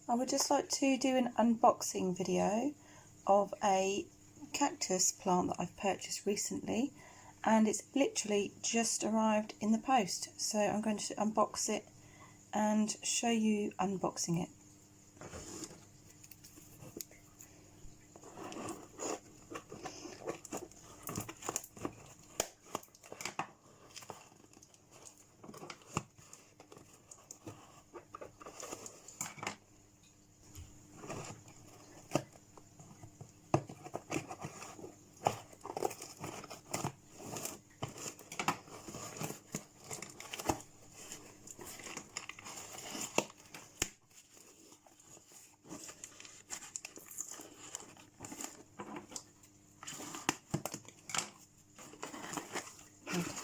I would just like to do an unboxing video of a cactus plant that I've purchased recently, and it's literally just arrived in the post, so I'm going to unbox it and show you unboxing it.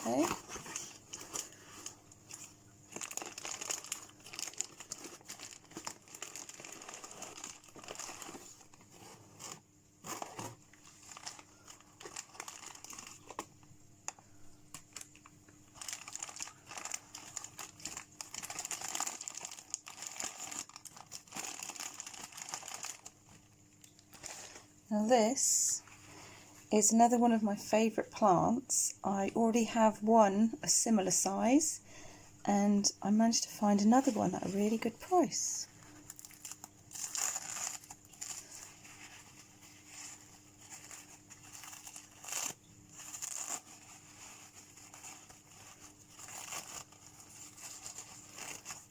Okay. Now this is another one of my favourite plants. I already have one a similar size, and I managed to find another one at a really good price.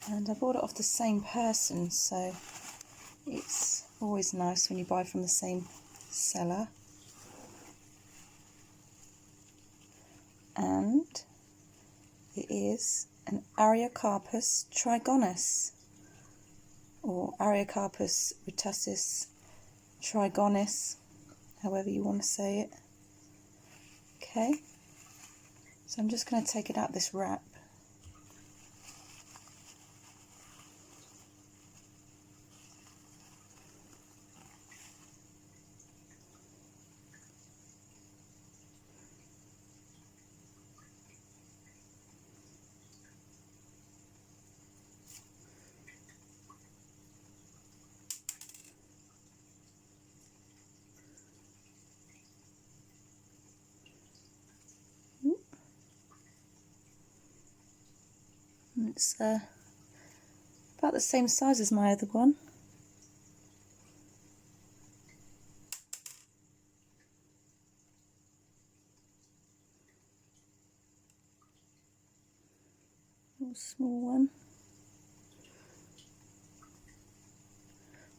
And I bought it off the same person, so it's always nice when you buy from the same seller. And it is an Ariocarpus trigonus, or Ariocarpus retussis trigonus, however you want to say it. Okay, so I'm just going to take it out this wrap. It's about the same size as my other one. A small one.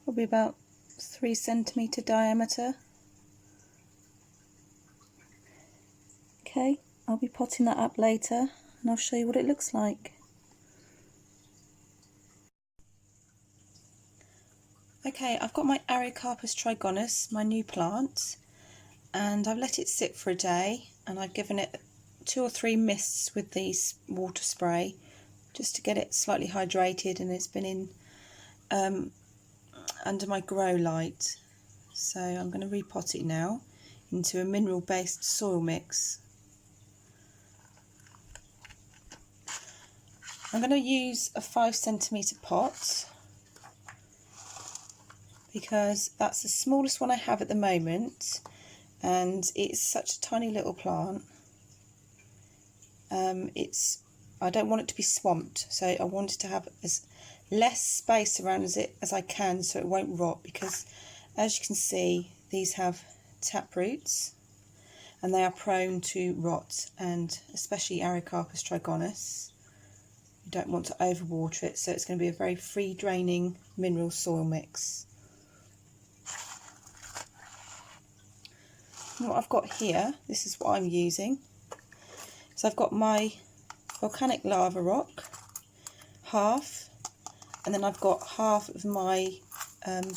Probably about 3 centimetre diameter. Okay, I'll be potting that up later and I'll show you what it looks like. Okay, I've got my Ariocarpus trigonus, my new plant, and I've let it sit for a day, and I've given it 2 or 3 mists with this water spray just to get it slightly hydrated, and it's been in under my grow light. So I'm going to repot it now into a mineral based soil mix. I'm going to use a 5 centimetre pot because that's the smallest one I have at the moment, and it's such a tiny little plant. I don't want it to be swamped, so I want it to have as less space around it as I can so it won't rot, because as you can see these have tap roots and they are prone to rot, and especially Ariocarpus trigonus. You don't want to overwater it, so it's going to be a very free draining mineral soil mix. And what I've got here, this is what I'm using. So I've got my volcanic lava rock, half, and then I've got half of my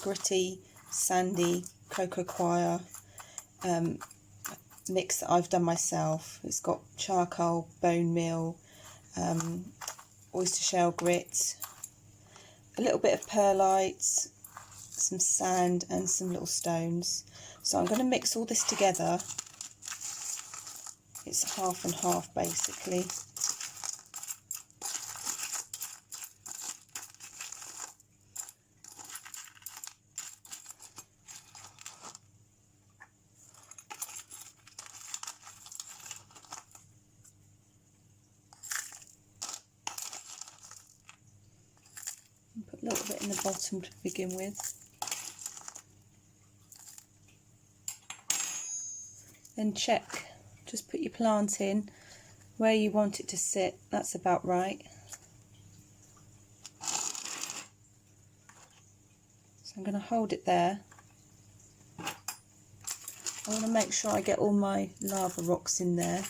gritty, sandy cocoa coir mix that I've done myself. It's got charcoal, bone meal, oyster shell grit, a little bit of perlite, some sand and some little stones. So I'm going to mix all this together. It's half and half basically. in the bottom to begin with. Then check, just put your plant in where you want it to sit, that's about right. So I'm going to hold it there. I want to make sure I get all my lava rocks in there.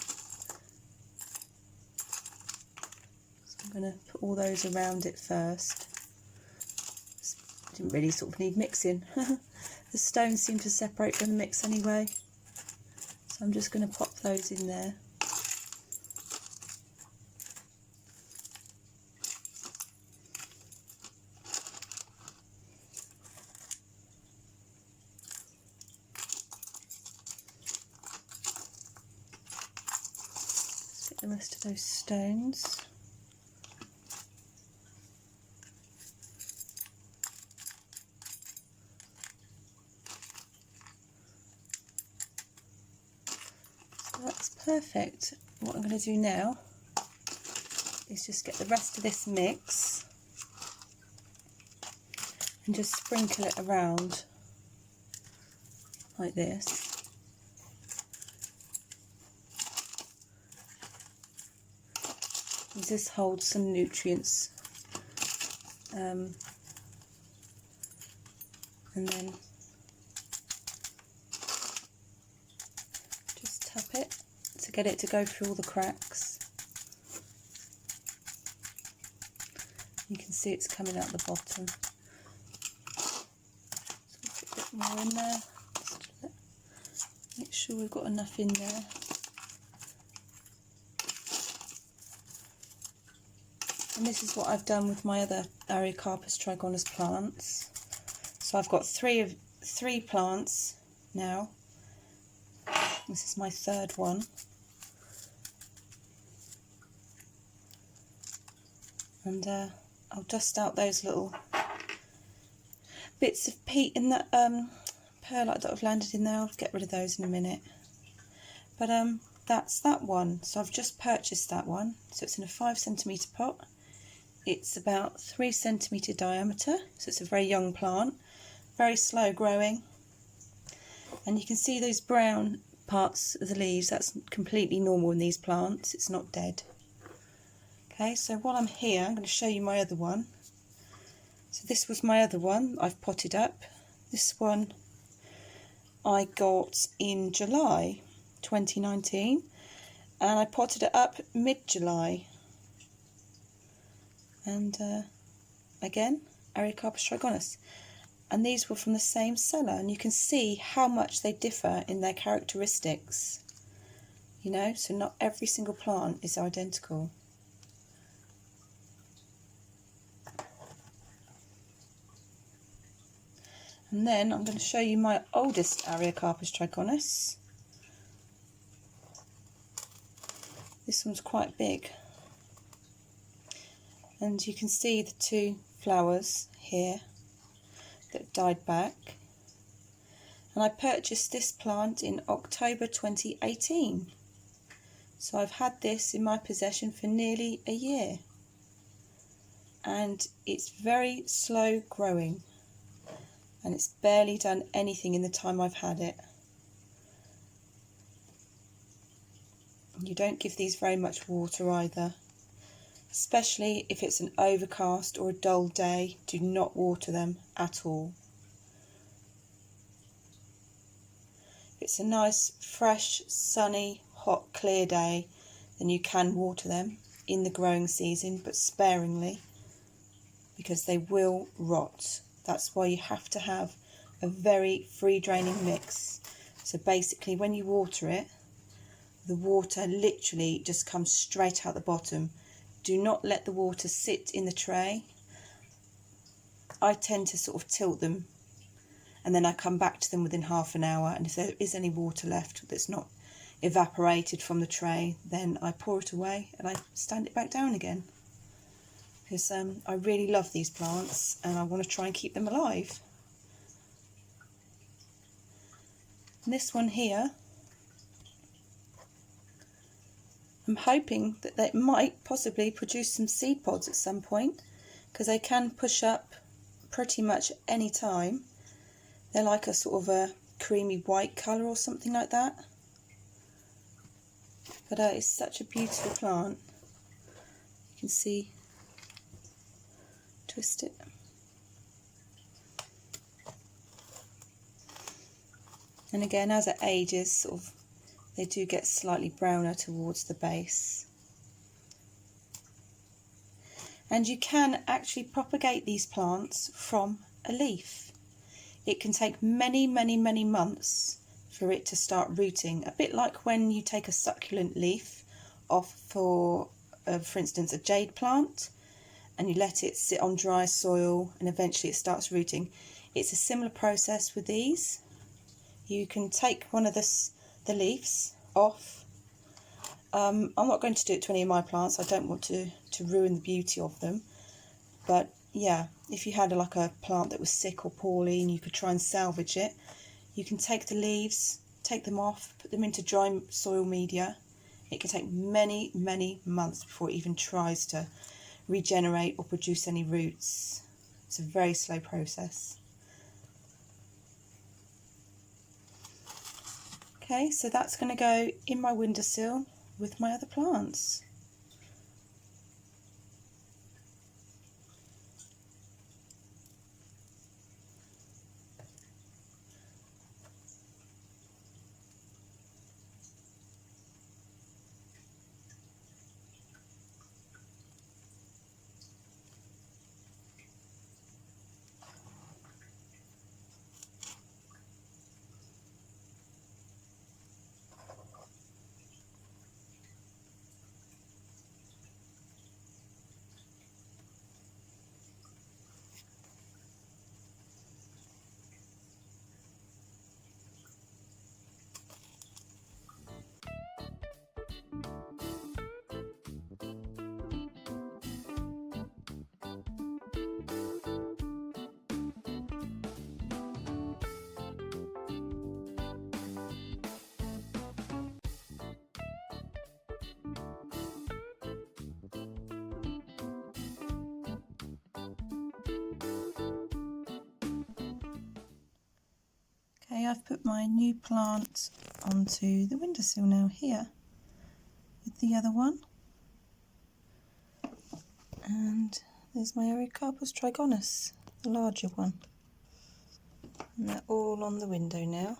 So I'm going to put all those around it first. Didn't really sort of need mixing. The stones seem to separate from the mix anyway. So I'm just going to pop those in there. Let's get the rest of those stones. That's perfect. What I'm going to do now is just get the rest of this mix and just sprinkle it around like this. And this holds some nutrients, and then just tap it to get it to go through all the cracks. You can see it's coming out the bottom. So put a bit more in there. Just make sure we've got enough in there. And this is what I've done with my other Ariocarpus trigonus plants. So I've got three plants now. This is my third one. And I'll dust out those little bits of peat in that perlite that I've landed in there. I'll get rid of those in a minute. But that's that one. So I've just purchased that one. So it's in a 5cm pot. It's about 3cm diameter. So it's a very young plant, very slow growing. And you can see those brown parts of the leaves. That's completely normal in these plants. It's not dead. Okay, so while I'm here, I'm going to show you my other one. So this was my other one I've potted up. This one I got in July 2019, and I potted it up mid-July. And again, Ariocarpus trigonus. And these were from the same seller, and you can see how much they differ in their characteristics. You know, so not every single plant is identical. And then I'm going to show you my oldest Ariocarpus trigonus. This one's quite big. And you can see the two flowers here that died back. And I purchased this plant in October 2018. So I've had this in my possession for nearly a year. And it's very slow growing. And it's barely done anything in the time I've had it. You don't give these very much water either. Especially if it's an overcast or a dull day, do not water them at all. If it's a nice, fresh, sunny, hot, clear day, then you can water them in the growing season, but sparingly, because they will rot. That's why you have to have a very free draining mix. So basically when you water it, the water literally just comes straight out the bottom. Do not let the water sit in the tray. I tend to sort of tilt them, and then I come back to them within half an hour, and if there is any water left that's not evaporated from the tray, then I pour it away and I stand it back down again. Because I really love these plants and I want to try and keep them alive. And this one here, I'm hoping that they might possibly produce some seed pods at some point, because they can push up pretty much any time. They're like a sort of a creamy white colour or something like that. But it's such a beautiful plant. You can see, twist it. And again, as it ages, sort of, they do get slightly browner towards the base. And you can actually propagate these plants from a leaf. It can take many, many, many months for it to start rooting. A bit like when you take a succulent leaf off for instance, a jade plant, and you let it sit on dry soil and eventually it starts rooting. It's a similar process with these. You can take one of the leaves off. I'm not going to do it to any of my plants. I don't want to ruin the beauty of them. But yeah, if you had like a plant that was sick or poorly and you could try and salvage it, you can take the leaves, take them off, put them into dry soil media. It can take many, many months before it even tries to regenerate or produce any roots. It's a very slow process. Okay, so that's going to go in my windowsill with my other plants. Okay, I've put my new plant onto the windowsill now here with the other one. And there's my Ariocarpus trigonus, the larger one. And they're all on the window now.